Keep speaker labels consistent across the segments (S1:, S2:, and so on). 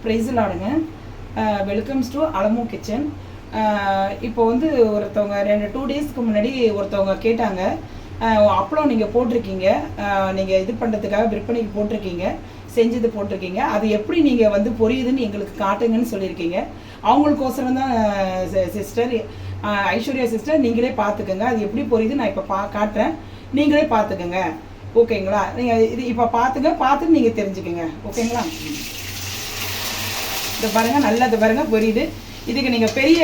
S1: Price லாடுங்க. Welcomes to Alamo kitchen. இப்போ வந்து ஒருத்தவங்க 2 டேஸ்க்கு முன்னாடி ஒருத்தவங்க கேட்டாங்க, அப்பளம் நீங்கள் போட்டிருக்கீங்க, நீங்கள் இது பண்ணுறதுக்காக விற்பனைக்கு போட்டிருக்கீங்க, செஞ்சது போட்டிருக்கீங்க, அது எப்படி நீங்கள் வந்து பொரியுதுன்னு எங்களுக்கு காட்டுங்கன்னு சொல்லியிருக்கீங்க. அவங்களுக்கோசரம் தான் சிஸ்டர் ஐஸ்வர்யா சிஸ்டர், நீங்களே பார்த்துக்கோங்க அது எப்படி பொரியுது நான் இப்போ காட்டுறேன், நீங்களே பார்த்துக்கோங்க. ஓகேங்களா? நீங்கள் இது இப்போ பார்த்துட்டு நீங்கள் தெரிஞ்சுக்கோங்க. ஓகேங்களா? இது பாருங்கள், நல்லா இது பாருங்கள் பொரியுது. இதுக்கு நீங்கள் பெரிய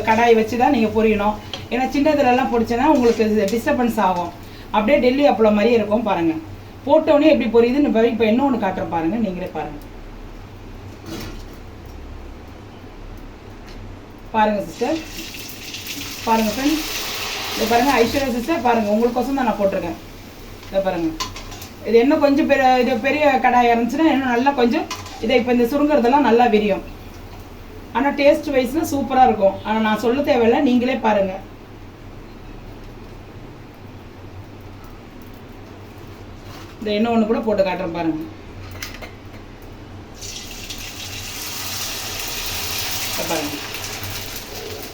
S1: கடாய் வச்சு தான் நீங்கள் பொரியணும். ஏன்னா சின்னதுலலாம் பொரிச்சேன்னா உங்களுக்கு டிஸ்டர்பன்ஸ் ஆகும். அப்படியே டெல்லி அப்பளம் மாதிரியே இருக்கும். பாருங்கள், போட்டோடனே எப்படி பொரியுதுன்னு இப்போ இன்னொன்று காட்டுறேன் பாருங்கள், நீங்களே பாருங்கள். பாருங்கள் சிஸ்டர், பாருங்கள் ஃப்ரெண்ட்ஸ், இதை பாருங்கள் ஐஸ்வர்யா சிஸ்டர், பாருங்கள் உங்களுக்கோசம் தான் நான் போட்டிருக்கேன். இதை பாருங்கள், இது இன்னும் கொஞ்சம் இது பெரிய கடாய் இருந்துச்சுன்னா இன்னும் நல்லா கொஞ்சம் இதை இப்போ இந்த சுருங்கிறதெல்லாம் நல்லா விரியும். ஆனால் டேஸ்ட் வைஸ்னால் சூப்பராக இருக்கும். ஆனால் நான் சொல்ல தேவையில்லை, நீங்களே பாருங்கள். இந்த இன்னும் ஒன்று கூட போட்டு காட்டுறேன் பாருங்கள். பாருங்கள்,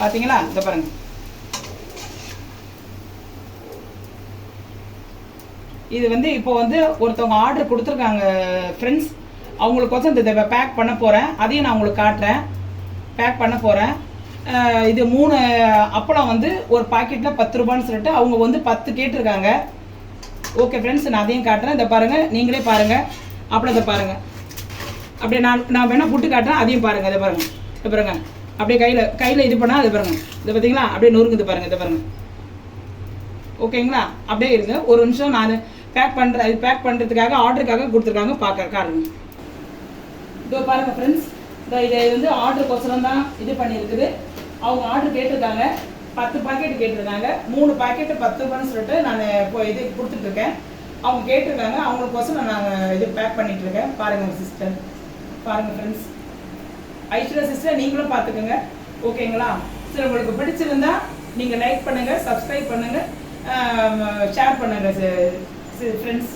S1: பார்த்தீங்களா? இதை பாருங்கள், இது வந்து இப்போ வந்து ஒருத்தவங்க ஆர்டர் கொடுத்துருக்காங்க ஃப்ரெண்ட்ஸ், அவங்களுக்கோசம் இந்த பேக் பண்ண போகிறேன். அதையும் நான் உங்களுக்கு காட்டுறேன். பேக் பண்ண போகிறேன். இது 3 அப்பளம் வந்து ஒரு பாக்கெட்டில் 10 ரூபான்னு சொல்லிட்டு அவங்க வந்து 10 கேட்டிருக்காங்க. ஓகே ஃப்ரெண்ட்ஸ், நான் அதையும் காட்டுறேன். இதை பாருங்கள், நீங்களே பாருங்கள். அப்புறம் இதை பாருங்கள், அப்படியே நான் வேணால் புட்டு காட்டுறேன், அதையும் பாருங்கள். இதை பாருங்கள், இதை பாருங்கள், அப்படியே கையில் இது பண்ணால் இது பாருங்கள், இதை பார்த்தீங்களா? அப்படியே நொறுங்குது பாருங்கள், இதை பாருங்கள். ஓகேங்களா? அப்படியே இருங்க ஒரு நிமிஷம், நான் பேக் பண்ணுறதுக்காக ஆர்டருக்காக கொடுத்துருக்காங்க, காருங்க. இதோ பாருங்கள் ஃப்ரெண்ட்ஸ், இதை வந்து ஆர்டருக்கோசரம் தான் இது பண்ணியிருக்குது. அவங்க ஆர்டர் கேட்டிருக்காங்க, 10 பாக்கெட் கேட்டிருக்காங்க. 3 பாக்கெட்டு 10 ரூபான்னு சொல்லிட்டு நான் இப்போ இது கொடுத்துட்ருக்கேன். அவங்க கேட்டிருக்காங்க, அவங்களுக்கோசரம் நான் இது பேக் பண்ணிகிட்ருக்கேன். பாருங்கள் சிஸ்டர், பாருங்கள் ஃப்ரெண்ட்ஸ், ஐஸ்வர்யா சிஸ்டர் நீங்களும் பார்த்துக்கோங்க. ஓகேங்களா? சரி, உங்களுக்கு பிடிச்சிருந்தா நீங்கள் லைக் பண்ணுங்கள், சப்ஸ்கிரைப் பண்ணுங்கள், ஷேர் பண்ணுங்கள் ஃப்ரெண்ட்ஸ்.